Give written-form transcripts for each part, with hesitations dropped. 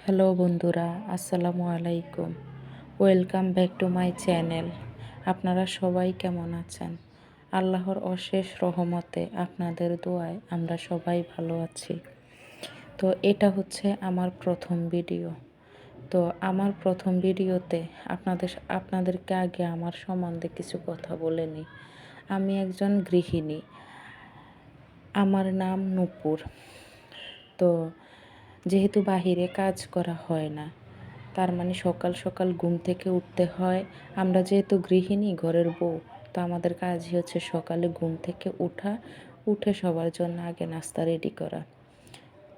Hello বন্ধুরা, আসসালামু আলাইকুম। Welcome back to my channel. আপনারা সবাই কেমন আছেন? আল্লাহর অশেষ রহমতে আপনাদের দোয়ায় আমরা সবাই ভালো আছি। তো এটা হচ্ছে আমার প্রথম ভিডিও। তো আমার প্রথম ভিডিওতে আপনাদেরকে আগে আমার সম্বন্ধে কিছু কথা বলে নিই। আমি একজন গৃহিণী। আমার নাম নূপুর। তো যেহেতু বাহিরে কাজ করা হয় না, তার মানে সকাল সকাল ঘুম থেকে উঠতে হয়। আমরা যেহেতু গৃহিণী, ঘরের বউ, তো আমাদের কাজই হচ্ছে সকালে ঘুম থেকে উঠে সবার জন্য আগে নাস্তা রেডি করা।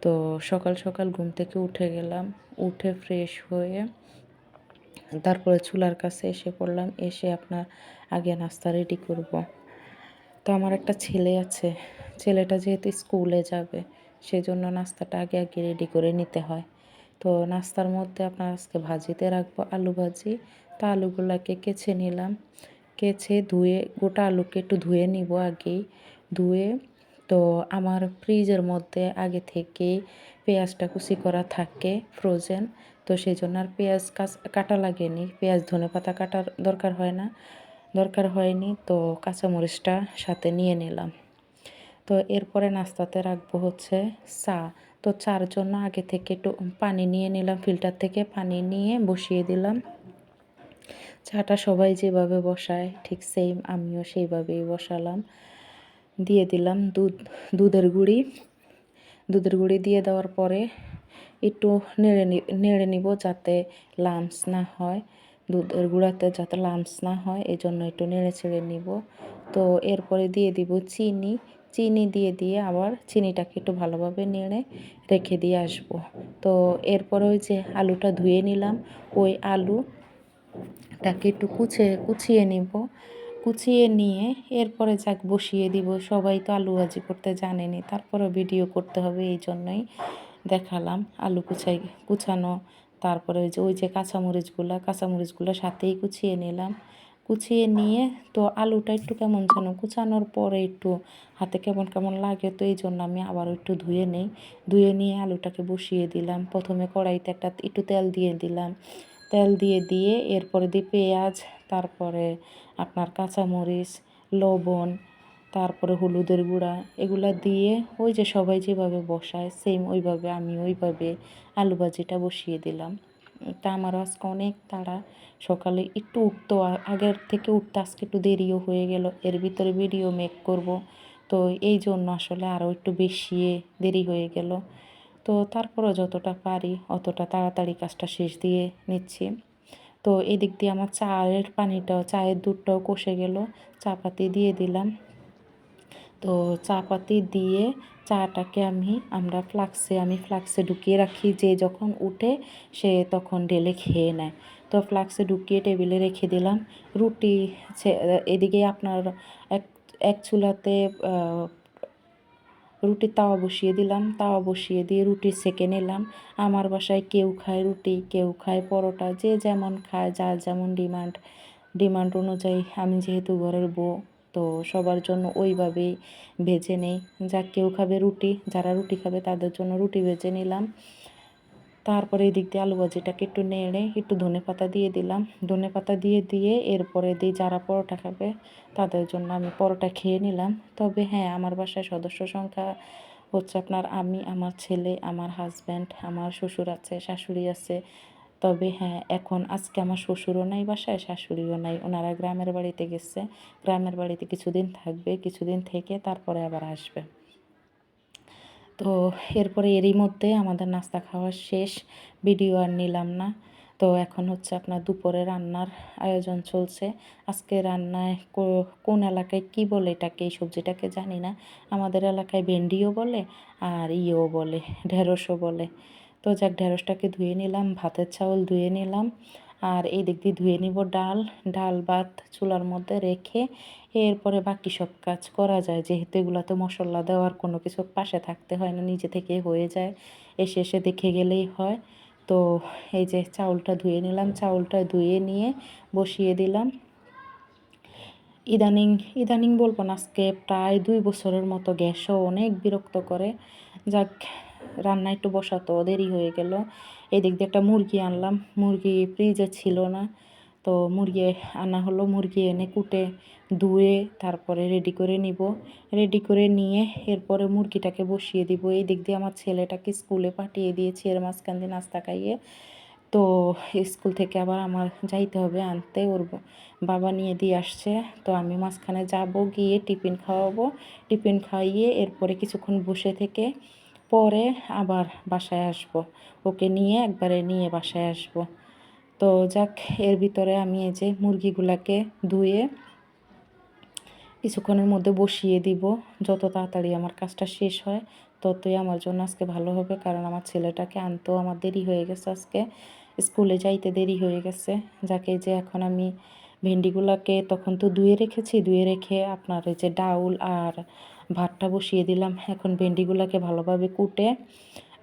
তো সকাল সকাল ঘুম থেকে উঠে গেলাম, উঠে ফ্রেশ হয়ে তারপরে চুলার কাছে এসে পড়লাম। এসে আপনার আগে নাস্তা রেডি করব। তো আমার একটা ছেলে আছে, ছেলেটা যেহেতু স্কুলে যাবে সেজন্য নাস্তাটা আগে আগে রেডি করে নিতে হয়। তো নাস্তার মধ্যে আপনার আজকে ভাজিতে রাখবো আলু ভাজি। তো আলুগুলাকে কেচে নিলাম, কেচে ধুয়ে গোটা আলুকে একটু ধুয়ে নিব আগেই ধুয়ে। তো আমার ফ্রিজের মধ্যে আগে থেকেই পেঁয়াজটা কুচি করা থাকে ফ্রোজেন। তো সেই জন্য আর পেঁয়াজ কাটা লাগেনি, পেঁয়াজ ধনেপাতা কাটার দরকার হয়নি। তো কাঁচামরিচটা সাথে নিয়ে নিলাম। তো এরপরে নাস্তাতে রাখবো হচ্ছে চা। তো চার জন্য আগে থেকে একটু পানি নিয়ে নিলাম, ফিল্টার থেকে পানি নিয়ে বসিয়ে দিলাম। চাটা সবাই যেভাবে বসায় ঠিক সেম আমিও সেইভাবেই বসালাম। দিয়ে দিলাম দুধের গুঁড়ি দিয়ে দেওয়ার পরে একটু নেড়ে নিব যাতে লামস না হয়, দুধের গুঁড়াতে যাতে লামস না হয় এই জন্য একটু নেড়ে ছেড়ে নিব। তো এরপরে দিয়ে দিব চিনি দিয়ে আবার চিনিটাকে একটু ভালোভাবে নেড়ে রেখে দিয়ে আসবো। তো এরপরে ওই যে আলুটা ধুয়ে নিলাম, ওই আলুটাকে একটু কুচিয়ে নিব। কুচিয়ে নিয়ে এরপরে যাক বসিয়ে দিব। সবাই তো আলু ভাজি করতে জানেনি, তারপরেও ভিডিও করতে হবে এই জন্যই দেখালাম আলু কুচানো। তারপরে ওই যে কাঁচামরিচগুলো সাথেই কুচিয়ে নিলাম। কুচিয়ে নিয়ে তো আলুটা একটু কেমন যেন কুচানোর পরে একটু হাতে কেমন কেমন লাগে, তো এই জন্য আমি আবারও একটু ধুয়ে নিয়ে আলুটাকে বসিয়ে দিলাম। প্রথমে কড়াইতে একটু তেল দিয়ে দিলাম, তেল দিয়ে এরপরে পেঁয়াজ, তারপরে আপনার কাঁচামরিচ, লবণ, তারপরে হলুদের গুঁড়া এগুলা দিয়ে ওই যে সবাই যেভাবে বসায় সেম ওইভাবে আমি ওইভাবে আলু ভাজিটা বসিয়ে দিলাম। তা আমারও আজকে অনেক তাড়া, সকালে একটু উঠতো, আগের থেকে উঠতে আজকে একটু দেরিও হয়ে গেল, এর ভিতরে ভিডিও মেক করব। তো এই জন্য আসলে আরও একটু বেশি দেরি হয়ে গেল। তো তারপরও যতটা পারি অতটা তাড়াতাড়ি কাজটা শেষ দিয়ে নিচ্ছি। তো এদিক দিয়ে আমার চায়ের দুধটাও কষে গেল, চা পাতি দিয়ে দিলাম। তো চা পাতি দিয়ে চাটাকে আমি ফ্লাক্সে ঢুকিয়ে রাখি, যে যখন উঠে সে তখন ঢেলে খেয়ে নেয়। তো ফ্লাক্সে ঢুকিয়ে টেবিলে রেখে দিলাম। রুটি এদিকে আপনার এক এক চুলাতে রুটির তাওয়া বসিয়ে দিয়ে রুটি সেঁকে নিলাম। আমার বাসায় কেউ খায় রুটি, কেউ খায় পরোটা, যে যেমন খায়, যার যেমন ডিমান্ড অনুযায়ী আমি যেহেতু ঘরের বউ, তো সবার জন্য ওইভাবেই ভেজে নেই। কেউ খাবে রুটি, যারা রুটি খাবে তাদের জন্য রুটি ভেজে নিলাম। তারপরে এদিক দিয়ে আলু ভাজিটাকে একটু নেড়ে একটু ধনেপাতা দিয়ে দিলাম। ধনেপাতা দিয়ে এরপরে যারা পরোটা খাবে তাদের জন্য আমি পরোটা খেয়ে নিলাম। তবে হ্যাঁ, আমার বাসায় সদস্য সংখ্যা হচ্ছে আপনার আমি, আমার ছেলে, আমার হাজব্যান্ড, আমার শ্বশুর আছে, শাশুড়ি আছে। তবে হ্যাঁ, এখন আজকে আমার শ্বশুরও নাই বাসায়, শাশুড়িও নাই, ওনারা গ্রামের বাড়িতে গেছে। গ্রামের বাড়িতে কিছুদিন থাকবে, কিছুদিন থেকে তারপরে আবার আসবে। তো এরপরে এরই মধ্যে আমাদের নাস্তা খাওয়া শেষ, ভিডিও আর নিলাম না। তো এখন হচ্ছে আপনার দুপুরে রান্নার আয়োজন চলছে। আজকে রান্নায় কোন এলাকায় কি বলে এটাকে, এই সবজিটাকে জানি না। আমাদের এলাকায় ভেন্ডিও বলে আর ইয়েও বলে, ঢেঁড়সও বলে। তো যাক, ঢেঁড়সটাকে ধুয়ে নিলাম, ভাতের চাউল ধুয়ে নিলাম, আর এই দিক দিয়ে ধুয়ে নিব ডাল ভাত চুলার মধ্যে রেখে এরপরে বাকি সব কাজ করা যায়, যেহেতু এগুলোতে মশলা দেওয়ার কোনো কিছু পাশে থাকতে হয় না, নিজে থেকে হয়ে যায়, এসে দেখে গেলেই হয়। তো এই যে চাউলটা ধুয়ে নিলাম, চাউলটা ধুয়ে নিয়ে বসিয়ে দিলাম। ইদানিং বলবো না, আজকে প্রায় 2 বছরের মতো গ্যাসও অনেক বিরক্ত করে। যাক, রান্না একটু বসাতেও দেরি হয়ে গেল। এদিক দিয়ে একটা মুরগি আনলাম, মুরগি ফ্রিজে ছিল না, তো মুরগি আনা হলো। মুরগি এনে কুটে ধুয়ে তারপরে রেডি করে নিব। রেডি করে নিয়ে এরপরে মুরগিটাকে বসিয়ে দিব। এই দিক দিয়ে আমার ছেলেটাকে স্কুলে পাঠিয়ে দিয়েছি এর মাঝখান দিয়ে নাস্তা খাইয়ে। তো স্কুল থেকে আবার আমার যাইতে হবে আনতে, ওর বাবা নিয়ে দিয়ে আসছে। তো আমি মাঝখানে যাব, গিয়ে টিফিন খাওয়াবো, টিফিন খাইয়ে এরপরে কিছুক্ষণ বসে থেকে পরে আবার বাসায় আসব, ওকে নিয়ে একবারে নিয়ে বাসায় আসব। তো যাক, এর ভিতরে আমি এই যে মুরগিগুলাকে ধুয়ে কিছুক্ষণের মধ্যে বসিয়ে দিব। যত তাড়াতাড়ি আমার কাজটা শেষ হয় ততই আমার জন্য আজকে ভালো হবে, কারণ আমার ছেলেটাকে আনতেও আমার দেরি হয়ে গেছে, আজকে স্কুলে যাইতে দেরি হয়ে গেছে। যাকে যে এখন আমি ভেন্ডিগুলোকে তখন তো ধুয়ে রেখেছি, ধুয়ে রেখে আপনার এই যে ডাউল আর ভাতটা বসিয়ে দিলাম। এখন ভেন্ডিগুলোকে ভালোভাবে কুটে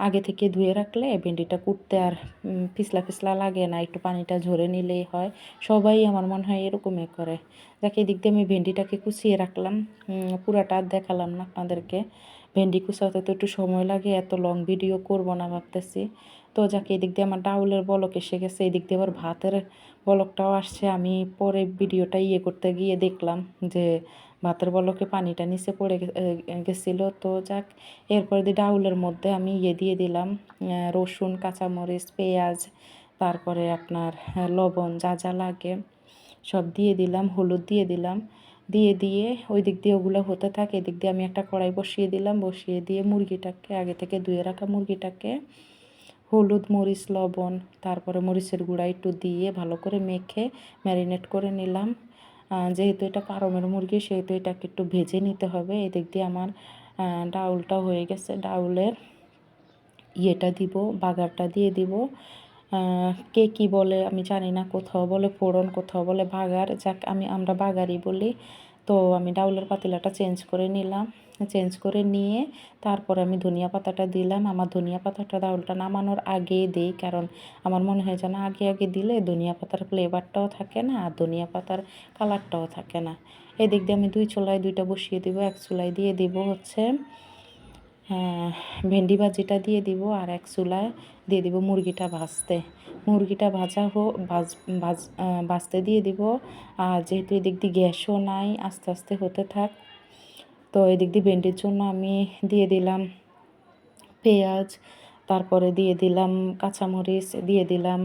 আগে থেকে ধুয়ে রাখলে ভেন্ডিটা কুটতে আর পিছলা পিছলা লাগে না, একটু পানিটা ঝরে নিলেই হয়। সবাই আমার মনে হয় এরকমই করে। যাকে এদিক দিয়ে আমি ভেন্ডিটাকে কুচিয়ে রাখলাম, পুরাটা আর দেখালাম না আপনাদেরকে। ভেন্ডি কুচাতে তো একটু সময় লাগে, এত লং ভিডিও করব না ভাবতেছি। তো যাকে এদিক দিয়ে আমার ডাউলের বলক এসে গেছে, এদিক দিয়ে আবার ভাতের বলকটাও আসছে। আমি পরে ভিডিওটা করতে গিয়ে দেখলাম যে ভাতের বলকে পানিটা নিচে পড়ে গেছিলো। তো যাক, এরপরে দিয়ে ডাউলের মধ্যে আমি দিয়ে দিলাম রসুন, কাঁচামরিচ, পেঁয়াজ, তারপরে আপনার লবণ যা যা লাগে সব দিয়ে দিলাম, হলুদ দিয়ে দিলাম। দিয়ে ওই দিক দিয়ে ওগুলো হতে থাকে, এদিক দিয়ে আমি একটা কড়াই বসিয়ে দিলাম। বসিয়ে দিয়ে মুরগিটাকে আগে থেকে ধুয়ে রাখা মুরগিটাকে হলুদ, মরিচ, লবণ, তারপরে মরিচের গুঁড়া একটু দিয়ে ভালো করে মেখে ম্যারিনেট করে নিলাম। যেহেতু এটা ফার্মের মুরগি সেহেতু এটাকে একটু ভেজে নিতে হবে। এদিক দিয়ে আমার ডাউলটা হয়ে গেছে, ডাউলের দিব, বাগারটা দিয়ে দিব। কে কী বলে আমি জানি না, কোথাও বলে ফোড়ন, কোথাও বলে বাগার, যাক আমরা বাগারই বলি। তো আমি ডাউলের পাতিলাটা চেঞ্জ করে নিলাম, চেঞ্জ করে নিয়ে তারপর আমি ধনিয়া পাতাটা দিলাম। আমার ধনিয়া পাতাটা ডাউলটা নামানোর আগে দিই, কারণ আমার মনে হয় যেন আগে আগে দিলে ধনিয়া পাতার ফ্লেভারটাও থাকে না আর ধনিয়া পাতার কালারটাও থাকে না। এদিক দিয়ে আমি 2 চুলায় 2টা বসিয়ে দিব। এক চুলায় দিয়ে দিব হচ্ছে ভেন্ডি ভাজিটা দিয়ে দিব, আর এক চুলায় দিয়ে দিব মুরগিটা ভাজতে। মুরগিটা ভাজতে দিয়ে দিব। আর যেহেতু এদিক দিয়ে গ্যাসও নাই, আস্তে আস্তে হতে থাক। তো এদিক দিয়ে ভেন্ডির জন্য আমি দিয়ে দিলাম পেঁয়াজ, তারপরে দিয়ে দিলাম কাঁচামরিচ, দিয়ে দিলাম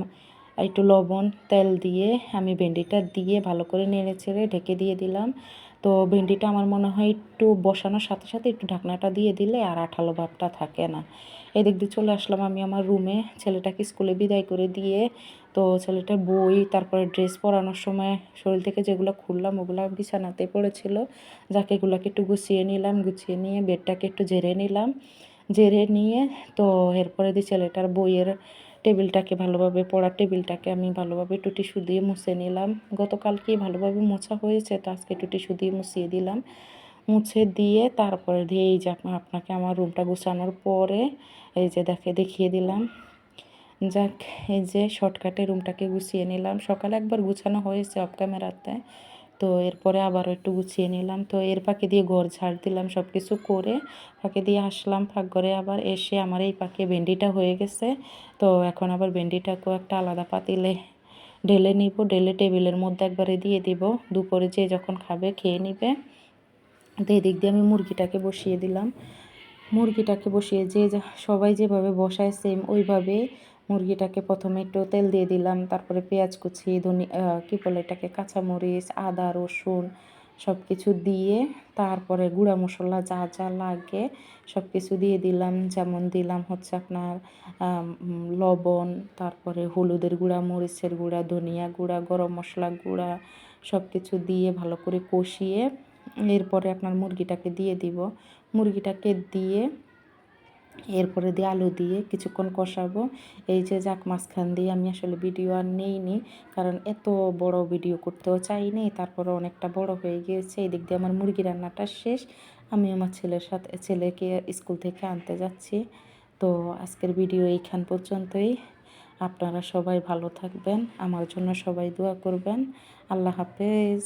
একটু লবণ, তেল দিয়ে আমি ভেন্ডিটা দিয়ে ভালো করে নেড়ে ছেড়ে ঢেকে দিয়ে দিলাম। তো ভেন্ডিটা আমার মনে হয় একটু বসানোর সাথে সাথে একটু ঢাকনাটা দিয়ে দিলে আর আঠালো ভাবটা থাকে না। এদিক দিয়ে চলে আসলাম আমি আমার রুমে, ছেলেটাকে স্কুলে বিদায় করে দিয়ে। তো ছেলেটার বই, তারপরে ড্রেস পরানোর সময় শরীর থেকে যেগুলো খুললাম ওগুলো বিছানাতে পড়েছিল, যাকে এগুলোকে একটু গুছিয়ে নিলাম। গুছিয়ে নিয়ে বেডটাকে একটু ঝেড়ে নিলাম, ঝেড়ে নিয়ে তো এরপরে দিয়ে ছেলেটার বইয়ের টেবিলটাকে ভালোভাবে, পড়ার টেবিলটাকে আমি ভালোভাবে একটু টিস্যু দিয়ে মুছে নিলাম। গতকালকেই ভালোভাবে মোছা হয়েছে, তো আজকে একটু টিস্যু দিয়ে মুছিয়ে দিলাম। মুছে দিয়ে তারপরে দিয়ে এই যে আপনাকে আমার রুমটা গুছানোর পরে এই যে দেখিয়ে দিলাম। যাক, এই যে শর্টকাটে রুমটাকে গুছিয়ে নিলাম। সকালে একবার গুছানো হয়েছে অফ ক্যামেরাতে, তো এরপরে আবারও একটু গুছিয়ে নিলাম। তো এর ফাঁকে দিয়ে ঘর ঝাড় দিলাম, সব কিছু করে ফাঁকে দিয়ে আসলাম ঘরে। আবার এসে আমার এই পাকে ভেন্ডিটা হয়ে গেছে। তো এখন আবার ভেন্ডিটাকেও একটা আলাদা পাতিলে ঢেলে নিব, ঢেলে টেবিলের মধ্যে একবারে দিয়ে দিব। দুপুরে যে যখন খাবে খেয়ে নিবে। তো এদিক দিয়ে আমি মুরগিটাকে বসিয়ে দিলাম। মুরগিটাকে বসিয়ে সবাই যেভাবে বসায় সেম ওইভাবে মুরগিটাকে প্রথমে একটু তেল দিয়ে দিলাম, তারপরে পেঁয়াজ কুচি, কী বলে এটাকে, কাঁচামরিচ, আদা, রসুন সব কিছু দিয়ে তারপরে গুঁড়া মশলা যা যা লাগে সব কিছু দিয়ে দিলাম। যেমন দিলাম হচ্ছে আপনার লবণ, তারপরে হলুদের গুঁড়া, মরিচের গুঁড়া, ধনিয়া গুঁড়া, গরম মশলা গুঁড়া সব কিছু দিয়ে ভালো করে কষিয়ে এরপরে আপনার মুরগিটাকে দিয়ে দিব। মুরগিটাকে দিয়ে এরপরে দিয়ে আলু দিয়ে কিছুক্ষণ কষাবো। এই যে যাক, মাঝখান দিয়ে আমি আসলে ভিডিও আর নেইনি, কারণ এত বড় ভিডিও করতেও চাইনি, তারপরে অনেকটা বড় হয়ে গিয়েছে। এদিক দিয়ে আমার মুরগি রান্নাটা শেষ, আমি আমার ছেলেকে স্কুল থেকে আনতে যাচ্ছি। তো আজকের ভিডিও এইখান পর্যন্তই। আপনারা সবাই ভালো থাকবেন, আমার জন্য সবাই দোয়া করবেন। আল্লাহ হাফেজ।